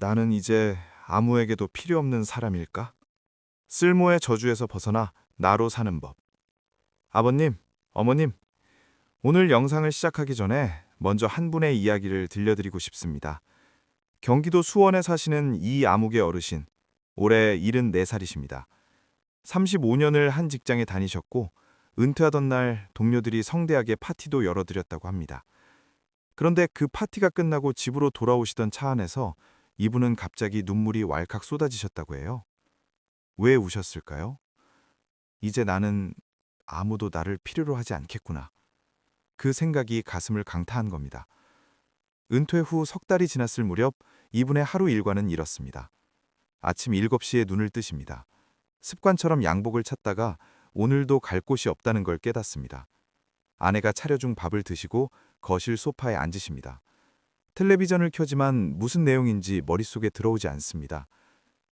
나는 이제 아무에게도 필요 없는 사람일까? 쓸모의 저주에서 벗어나 나로 사는 법. 아버님, 어머님, 오늘 영상을 시작하기 전에 먼저 한 분의 이야기를 들려드리고 싶습니다. 경기도 수원에 사시는 이 아무개 어르신, 올해 74살이십니다. 35년을 한 직장에 다니셨고, 은퇴하던 날 동료들이 성대하게 파티도 열어드렸다고 합니다. 그런데 그 파티가 끝나고 집으로 돌아오시던 차 안에서 이분은 갑자기 눈물이 왈칵 쏟아지셨다고 해요. 왜 우셨을까요? 이제 나는 아무도 나를 필요로 하지 않겠구나. 그 생각이 가슴을 강타한 겁니다. 은퇴 후 석 달이 지났을 무렵 이분의 하루 일과는 이렇습니다. 아침 7시에 눈을 뜨십니다. 습관처럼 양복을 찾다가 오늘도 갈 곳이 없다는 걸 깨닫습니다. 아내가 차려준 밥을 드시고 거실 소파에 앉으십니다. 텔레비전을 켜지만 무슨 내용인지 머릿속에 들어오지 않습니다.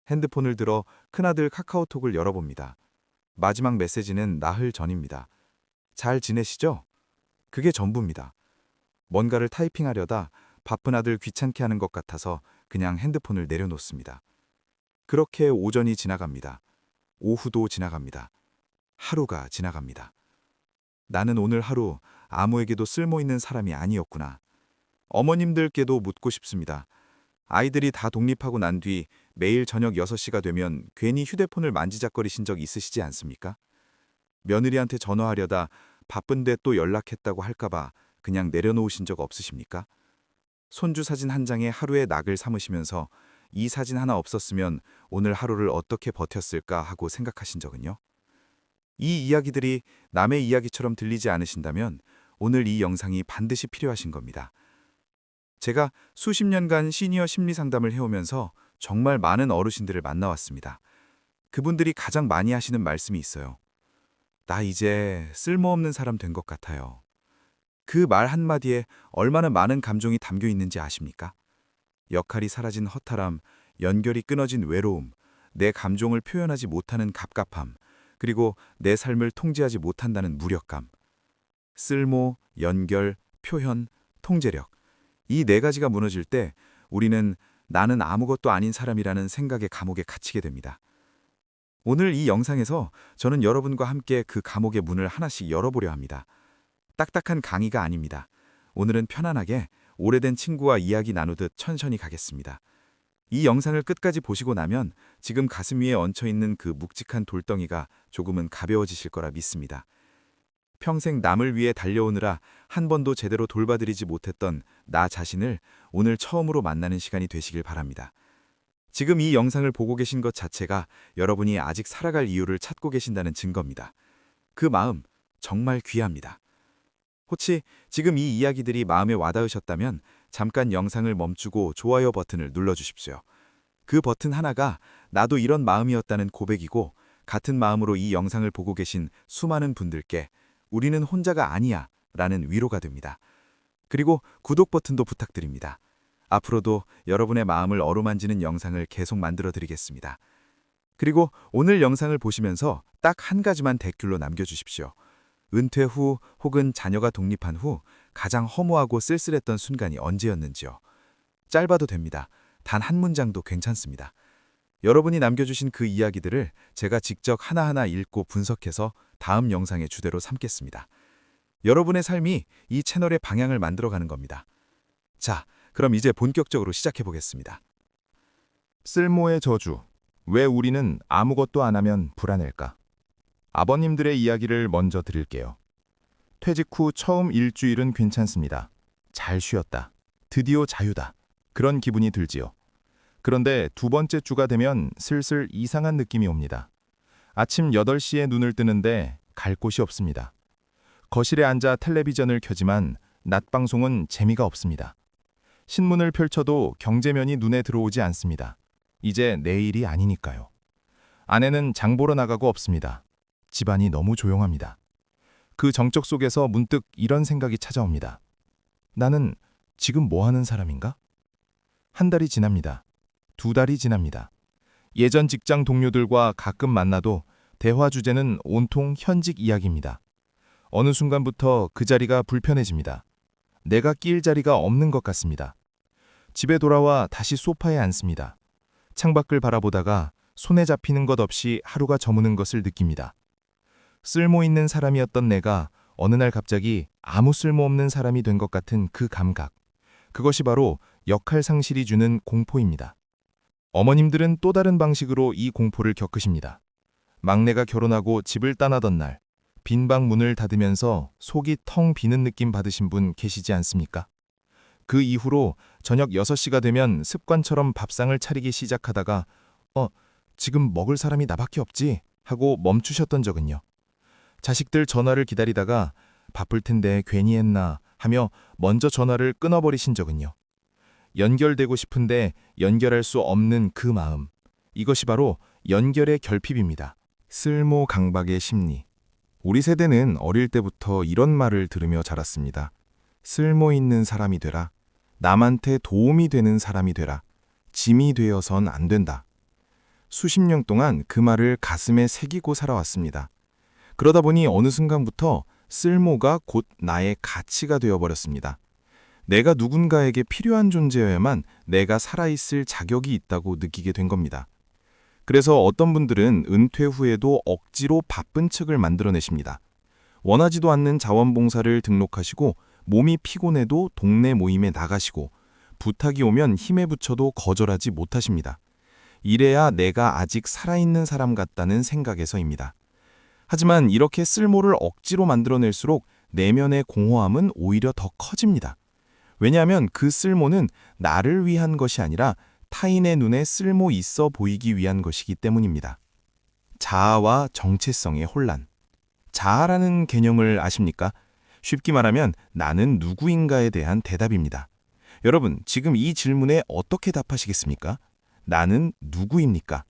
핸드폰을 들어 큰아들 카카오톡을 열어봅니다. 마지막 메시지는 나흘 전입니다. 잘 지내시죠? 그게 전부입니다. 뭔가를 타이핑하려다 바쁜 아들 귀찮게 하는 것 같아서 그냥 핸드폰을 내려놓습니다. 그렇게 오전이 지나갑니다. 오후도 지나갑니다. 하루가 지나갑니다. 나는 오늘 하루 아무에게도 쓸모있는 사람이 아니었구나. 어머님들께도 묻고 싶습니다. 아이들이 다 독립하고 난 뒤 매일 저녁 6시가 되면 괜히 휴대폰을 만지작거리신 적 있으시지 않습니까? 며느리한테 전화하려다 바쁜데 또 연락했다고 할까봐 그냥 내려놓으신 적 없으십니까? 손주 사진 한 장에 하루의 낙을 삼으시면서 이 사진 하나 없었으면 오늘 하루를 어떻게 버텼을까 하고 생각하신 적은요? 이 이야기들이 남의 이야기처럼 들리지 않으신다면 오늘 이 영상이 반드시 필요하신 겁니다. 제가 수십 년간 시니어 심리 상담을 해오면서 정말 많은 어르신들을 만나왔습니다. 그분들이 가장 많이 하시는 말씀이 있어요. 나 이제 쓸모없는 사람 된 것 같아요. 그 말 한마디에 얼마나 많은 감정이 담겨 있는지 아십니까? 역할이 사라진 허탈함, 연결이 끊어진 외로움, 내 감정을 표현하지 못하는 갑갑함, 그리고 내 삶을 통제하지 못한다는 무력감. 쓸모, 연결, 표현, 통제력. 이 네 가지가 무너질 때 우리는 나는 아무것도 아닌 사람이라는 생각의 감옥에 갇히게 됩니다. 오늘 이 영상에서 저는 여러분과 함께 그 감옥의 문을 하나씩 열어보려 합니다. 딱딱한 강의가 아닙니다. 오늘은 편안하게 오래된 친구와 이야기 나누듯 천천히 가겠습니다. 이 영상을 끝까지 보시고 나면 지금 가슴 위에 얹혀있는 그 묵직한 돌덩이가 조금은 가벼워지실 거라 믿습니다. 평생 남을 위해 달려오느라 한 번도 제대로 돌봐드리지 못했던 나 자신을 오늘 처음으로 만나는 시간이 되시길 바랍니다. 지금 이 영상을 보고 계신 것 자체가 여러분이 아직 살아갈 이유를 찾고 계신다는 증거입니다. 그 마음 정말 귀합니다. 혹시 지금 이 이야기들이 마음에 와닿으셨다면 잠깐 영상을 멈추고 좋아요 버튼을 눌러주십시오. 그 버튼 하나가 나도 이런 마음이었다는 고백이고 같은 마음으로 이 영상을 보고 계신 수많은 분들께 우리는 혼자가 아니야 라는 위로가 됩니다. 그리고 구독 버튼도 부탁드립니다. 앞으로도 여러분의 마음을 어루만지는 영상을 계속 만들어 드리겠습니다. 그리고 오늘 영상을 보시면서 딱 한 가지만 댓글로 남겨주십시오. 은퇴 후 혹은 자녀가 독립한 후 가장 허무하고 쓸쓸했던 순간이 언제였는지요. 짧아도 됩니다. 단 한 문장도 괜찮습니다. 여러분이 남겨주신 그 이야기들을 제가 직접 하나하나 읽고 분석해서 다음 영상의 주제로 삼겠습니다. 여러분의 삶이 이 채널의 방향을 만들어가는 겁니다. 자, 그럼 이제 본격적으로 시작해보겠습니다. 쓸모의 저주. 왜 우리는 아무것도 안 하면 불안할까? 아버님들의 이야기를 먼저 드릴게요. 퇴직 후 처음 일주일은 괜찮습니다. 잘 쉬었다. 드디어 자유다. 그런 기분이 들지요. 그런데 두 번째 주가 되면 슬슬 이상한 느낌이 옵니다. 아침 8시에 눈을 뜨는데 갈 곳이 없습니다. 거실에 앉아 텔레비전을 켜지만 낮 방송은 재미가 없습니다. 신문을 펼쳐도 경제면이 눈에 들어오지 않습니다. 이제 내일이 아니니까요. 아내는 장 보러 나가고 없습니다. 집안이 너무 조용합니다. 그 정적 속에서 문득 이런 생각이 찾아옵니다. 나는 지금 뭐 하는 사람인가? 한 달이 지납니다. 두 달이 지납니다. 예전 직장 동료들과 가끔 만나도 대화 주제는 온통 현직 이야기입니다. 어느 순간부터 그 자리가 불편해집니다. 내가 끼일 자리가 없는 것 같습니다. 집에 돌아와 다시 소파에 앉습니다. 창밖을 바라보다가 손에 잡히는 것 없이 하루가 저무는 것을 느낍니다. 쓸모 있는 사람이었던 내가 어느 날 갑자기 아무 쓸모없는 사람이 된 것 같은 그 감각. 그것이 바로 역할 상실이 주는 공포입니다. 어머님들은 또 다른 방식으로 이 공포를 겪으십니다. 막내가 결혼하고 집을 떠나던 날, 빈 방 문을 닫으면서 속이 텅 비는 느낌 받으신 분 계시지 않습니까? 그 이후로 저녁 6시가 되면 습관처럼 밥상을 차리기 시작하다가 지금 먹을 사람이 나밖에 없지 하고 멈추셨던 적은요. 자식들 전화를 기다리다가 바쁠 텐데 괜히 했나 하며 먼저 전화를 끊어버리신 적은요. 연결되고 싶은데 연결할 수 없는 그 마음. 이것이 바로 연결의 결핍입니다. 쓸모 강박의 심리. 우리 세대는 어릴 때부터 이런 말을 들으며 자랐습니다. 쓸모 있는 사람이 되라. 남한테 도움이 되는 사람이 되라. 짐이 되어선 안 된다. 수십 년 동안 그 말을 가슴에 새기고 살아왔습니다. 그러다 보니 어느 순간부터 쓸모가 곧 나의 가치가 되어버렸습니다. 내가 누군가에게 필요한 존재여야만 내가 살아있을 자격이 있다고 느끼게 된 겁니다. 그래서 어떤 분들은 은퇴 후에도 억지로 바쁜 척을 만들어내십니다. 원하지도 않는 자원봉사를 등록하시고 몸이 피곤해도 동네 모임에 나가시고 부탁이 오면 힘에 부쳐도 거절하지 못하십니다. 이래야 내가 아직 살아있는 사람 같다는 생각에서입니다. 하지만 이렇게 쓸모를 억지로 만들어낼수록 내면의 공허함은 오히려 더 커집니다. 왜냐하면 그 쓸모는 나를 위한 것이 아니라 타인의 눈에 쓸모 있어 보이기 위한 것이기 때문입니다. 자아와 정체성의 혼란. 자아라는 개념을 아십니까? 쉽게 말하면 나는 누구인가에 대한 대답입니다. 여러분, 지금 이 질문에 어떻게 답하시겠습니까? 나는 누구입니까?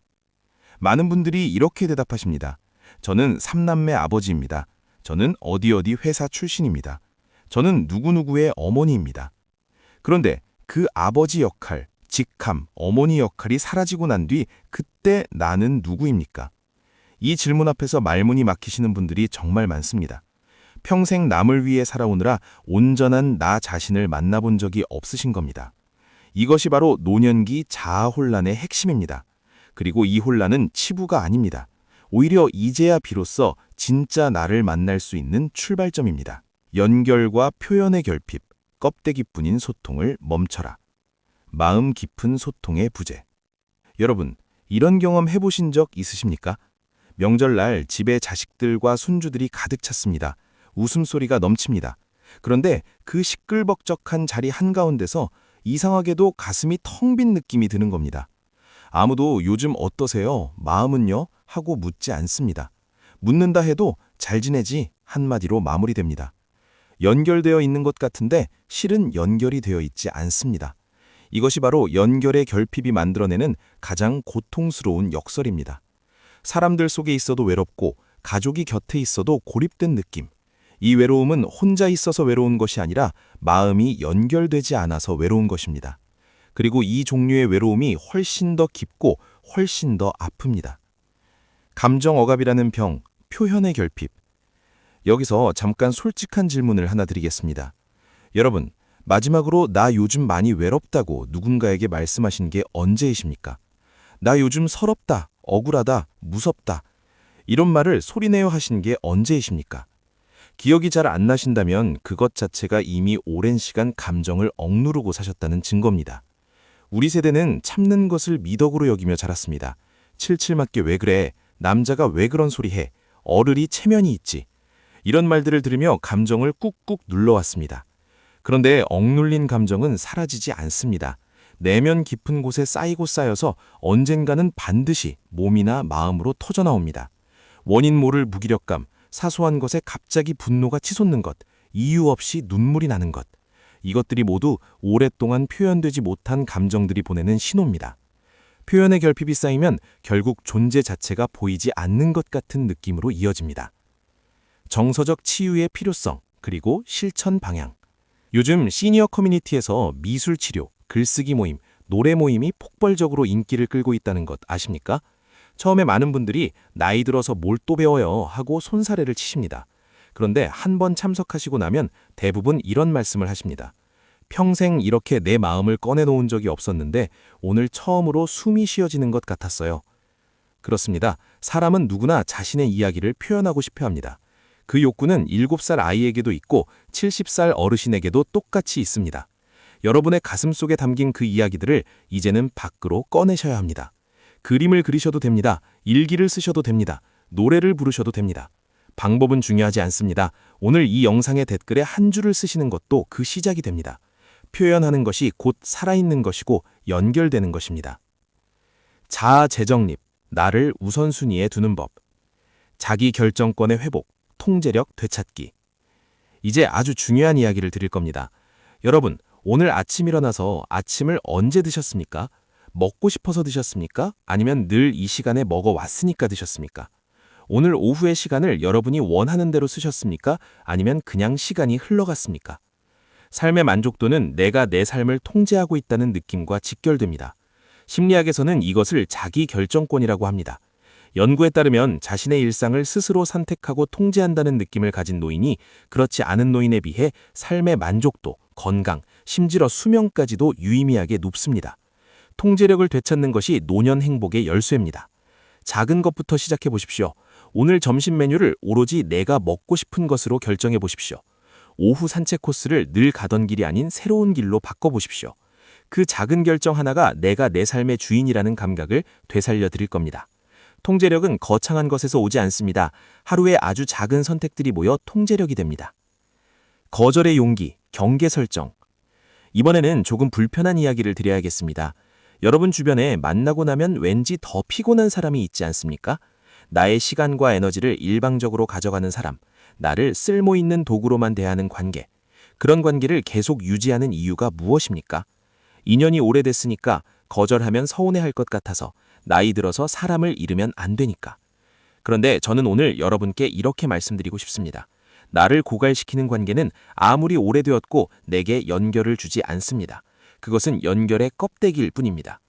많은 분들이 이렇게 대답하십니다. 저는 3남매 아버지입니다. 저는 어디 회사 출신입니다. 저는 누구누구의 어머니입니다. 그런데 그 아버지 역할, 직함, 어머니 역할이 사라지고 난 뒤 그때 나는 누구입니까? 이 질문 앞에서 말문이 막히시는 분들이 정말 많습니다. 평생 남을 위해 살아오느라 온전한 나 자신을 만나본 적이 없으신 겁니다. 이것이 바로 노년기 자아 혼란의 핵심입니다. 그리고 이 혼란은 치부가 아닙니다. 오히려 이제야 비로소 진짜 나를 만날 수 있는 출발점입니다. 연결과 표현의 결핍, 껍데기뿐인 소통을 멈춰라. 마음 깊은 소통의 부재. 여러분, 이런 경험 해보신 적 있으십니까? 명절날 집에 자식들과 손주들이 가득 찼습니다. 웃음소리가 넘칩니다. 그런데 그 시끌벅적한 자리 한가운데서 이상하게도 가슴이 텅 빈 느낌이 드는 겁니다. 아무도 요즘 어떠세요? 마음은요? 하고 묻지 않습니다. 묻는다 해도 잘 지내지 한마디로 마무리됩니다. 연결되어 있는 것 같은데 실은 연결이 되어 있지 않습니다. 이것이 바로 연결의 결핍이 만들어내는 가장 고통스러운 역설입니다. 사람들 속에 있어도 외롭고 가족이 곁에 있어도 고립된 느낌. 이 외로움은 혼자 있어서 외로운 것이 아니라 마음이 연결되지 않아서 외로운 것입니다. 그리고 이 종류의 외로움이 훨씬 더 깊고 훨씬 더 아픕니다. 감정 억압이라는 병, 표현의 결핍. 여기서 잠깐 솔직한 질문을 하나 드리겠습니다. 여러분, 마지막으로 나 요즘 많이 외롭다고 누군가에게 말씀하신 게 언제이십니까? 나 요즘 서럽다, 억울하다, 무섭다. 이런 말을 소리내어 하신 게 언제이십니까? 기억이 잘 안 나신다면 그것 자체가 이미 오랜 시간 감정을 억누르고 사셨다는 증거입니다. 우리 세대는 참는 것을 미덕으로 여기며 자랐습니다. 칠칠 맞게 왜 그래? 남자가 왜 그런 소리 해? 어른이 체면이 있지. 이런 말들을 들으며 감정을 꾹꾹 눌러왔습니다. 그런데 억눌린 감정은 사라지지 않습니다. 내면 깊은 곳에 쌓이고 쌓여서 언젠가는 반드시 몸이나 마음으로 터져나옵니다. 원인 모를 무기력감, 사소한 것에 갑자기 분노가 치솟는 것, 이유 없이 눈물이 나는 것. 이것들이 모두 오랫동안 표현되지 못한 감정들이 보내는 신호입니다. 표현의 결핍이 쌓이면 결국 존재 자체가 보이지 않는 것 같은 느낌으로 이어집니다. 정서적 치유의 필요성, 그리고 실천 방향. 요즘 시니어 커뮤니티에서 미술 치료, 글쓰기 모임, 노래 모임이 폭발적으로 인기를 끌고 있다는 것 아십니까? 처음에 많은 분들이 나이 들어서 뭘 또 배워요 하고 손사래를 치십니다. 그런데 한 번 참석하시고 나면 대부분 이런 말씀을 하십니다. 평생 이렇게 내 마음을 꺼내놓은 적이 없었는데 오늘 처음으로 숨이 쉬어지는 것 같았어요. 그렇습니다. 사람은 누구나 자신의 이야기를 표현하고 싶어 합니다. 그 욕구는 7살 아이에게도 있고 70살 어르신에게도 똑같이 있습니다. 여러분의 가슴 속에 담긴 그 이야기들을 이제는 밖으로 꺼내셔야 합니다. 그림을 그리셔도 됩니다. 일기를 쓰셔도 됩니다. 노래를 부르셔도 됩니다. 방법은 중요하지 않습니다. 오늘 이 영상의 댓글에 한 줄을 쓰시는 것도 그 시작이 됩니다. 표현하는 것이 곧 살아있는 것이고 연결되는 것입니다. 자아 재정립, 나를 우선순위에 두는 법. 자기 결정권의 회복, 통제력 되찾기. 이제 아주 중요한 이야기를 드릴 겁니다. 여러분, 오늘 아침 일어나서 아침을 언제 드셨습니까? 먹고 싶어서 드셨습니까? 아니면 늘 이 시간에 먹어왔으니까 드셨습니까? 오늘 오후의 시간을 여러분이 원하는 대로 쓰셨습니까? 아니면 그냥 시간이 흘러갔습니까? 삶의 만족도는 내가 내 삶을 통제하고 있다는 느낌과 직결됩니다. 심리학에서는 이것을 자기 결정권이라고 합니다. 연구에 따르면 자신의 일상을 스스로 선택하고 통제한다는 느낌을 가진 노인이 그렇지 않은 노인에 비해 삶의 만족도, 건강, 심지어 수명까지도 유의미하게 높습니다. 통제력을 되찾는 것이 노년 행복의 열쇠입니다. 작은 것부터 시작해 보십시오. 오늘 점심 메뉴를 오로지 내가 먹고 싶은 것으로 결정해 보십시오. 오후 산책 코스를 늘 가던 길이 아닌 새로운 길로 바꿔보십시오. 그 작은 결정 하나가 내가 내 삶의 주인이라는 감각을 되살려 드릴 겁니다. 통제력은 거창한 것에서 오지 않습니다. 하루에 아주 작은 선택들이 모여 통제력이 됩니다. 거절의 용기, 경계 설정. 이번에는 조금 불편한 이야기를 드려야겠습니다. 여러분 주변에 만나고 나면 왠지 더 피곤한 사람이 있지 않습니까? 나의 시간과 에너지를 일방적으로 가져가는 사람, 나를 쓸모있는 도구로만 대하는 관계. 그런 관계를 계속 유지하는 이유가 무엇입니까? 인연이 오래됐으니까, 거절하면 서운해할 것 같아서, 나이 들어서 사람을 잃으면 안 되니까. 그런데 저는 오늘 여러분께 이렇게 말씀드리고 싶습니다. 나를 고갈시키는 관계는 아무리 오래되었고 내게 연결을 주지 않습니다. 그것은 연결의 껍데기일 뿐입니다.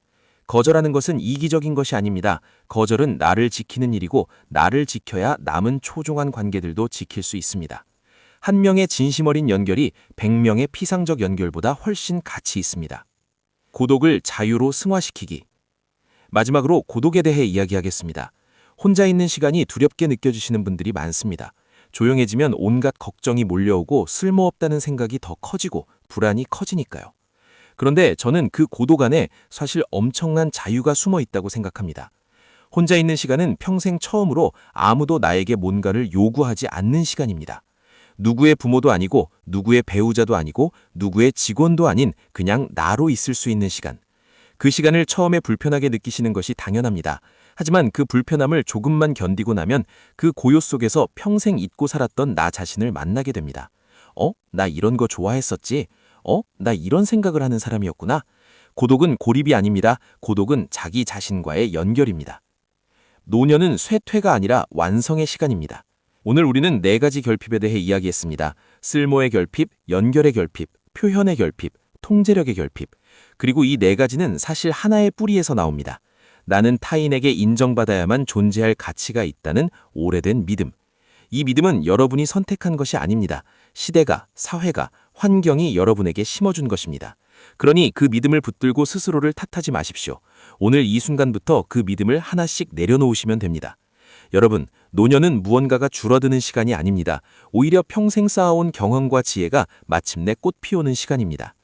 거절하는 것은 이기적인 것이 아닙니다. 거절은 나를 지키는 일이고 나를 지켜야 남은 초종한 관계들도 지킬 수 있습니다. 한 명의 진심 어린 연결이 100명의 피상적 연결보다 훨씬 가치 있습니다. 고독을 자유로 승화시키기. 마지막으로 고독에 대해 이야기하겠습니다. 혼자 있는 시간이 두렵게 느껴지시는 분들이 많습니다. 조용해지면 온갖 걱정이 몰려오고 쓸모없다는 생각이 더 커지고 불안이 커지니까요. 그런데 저는 그 고독 안에 사실 엄청난 자유가 숨어 있다고 생각합니다. 혼자 있는 시간은 평생 처음으로 아무도 나에게 뭔가를 요구하지 않는 시간입니다. 누구의 부모도 아니고 누구의 배우자도 아니고 누구의 직원도 아닌 그냥 나로 있을 수 있는 시간. 그 시간을 처음에 불편하게 느끼시는 것이 당연합니다. 하지만 그 불편함을 조금만 견디고 나면 그 고요 속에서 평생 잊고 살았던 나 자신을 만나게 됩니다. 나 이런 거 좋아했었지? 나 이런 생각을 하는 사람이었구나. 고독은 고립이 아닙니다. 고독은 자기 자신과의 연결입니다. 노년은 쇠퇴가 아니라 완성의 시간입니다. 오늘 우리는 4가지 결핍에 대해 이야기했습니다. 쓸모의 결핍, 연결의 결핍, 표현의 결핍, 통제력의 결핍. 그리고 이 4가지는 사실 하나의 뿌리에서 나옵니다. 나는 타인에게 인정받아야만 존재할 가치가 있다는 오래된 믿음. 이 믿음은 여러분이 선택한 것이 아닙니다. 시대가, 사회가, 환경이 여러분에게 심어준 것입니다. 그러니 그 믿음을 붙들고 스스로를 탓하지 마십시오. 오늘 이 순간부터 그 믿음을 하나씩 내려놓으시면 됩니다. 여러분, 노년은 무언가가 줄어드는 시간이 아닙니다. 오히려 평생 쌓아온 경험과 지혜가 마침내 꽃 피우는 시간입니다.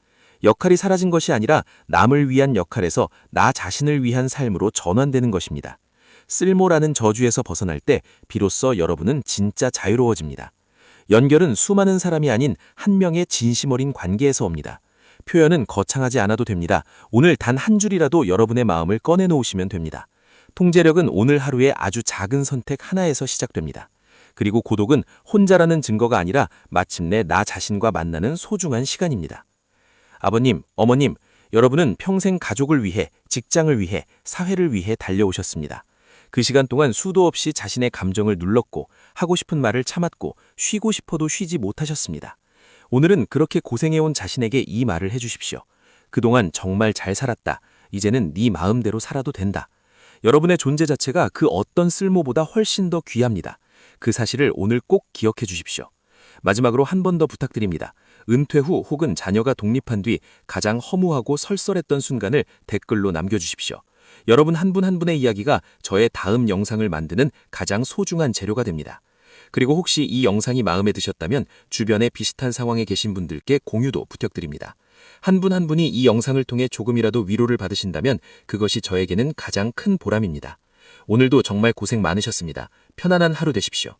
역할이 사라진 것이 아니라 남을 위한 역할에서 나 자신을 위한 삶으로 전환되는 것입니다. 쓸모라는 저주에서 벗어날 때 비로소 여러분은 진짜 자유로워집니다. 연결은 수많은 사람이 아닌 한 명의 진심 어린 관계에서 옵니다. 표현은 거창하지 않아도 됩니다. 오늘 단 한 줄이라도 여러분의 마음을 꺼내놓으시면 됩니다. 통제력은 오늘 하루의 아주 작은 선택 하나에서 시작됩니다. 그리고 고독은 혼자라는 증거가 아니라 마침내 나 자신과 만나는 소중한 시간입니다. 아버님, 어머님, 여러분은 평생 가족을 위해, 직장을 위해, 사회를 위해 달려오셨습니다. 그 시간 동안 수도 없이 자신의 감정을 눌렀고 하고 싶은 말을 참았고 쉬고 싶어도 쉬지 못하셨습니다. 오늘은 그렇게 고생해온 자신에게 이 말을 해주십시오. 그동안 정말 잘 살았다. 이제는 네 마음대로 살아도 된다. 여러분의 존재 자체가 그 어떤 쓸모보다 훨씬 더 귀합니다. 그 사실을 오늘 꼭 기억해 주십시오. 마지막으로 한 번 더 부탁드립니다. 은퇴 후 혹은 자녀가 독립한 뒤 가장 허무하고 설설했던 순간을 댓글로 남겨주십시오. 여러분 한 분 한 분의 이야기가 저의 다음 영상을 만드는 가장 소중한 재료가 됩니다. 그리고 혹시 이 영상이 마음에 드셨다면 주변에 비슷한 상황에 계신 분들께 공유도 부탁드립니다. 한 분 한 분이 이 영상을 통해 조금이라도 위로를 받으신다면 그것이 저에게는 가장 큰 보람입니다. 오늘도 정말 고생 많으셨습니다. 편안한 하루 되십시오.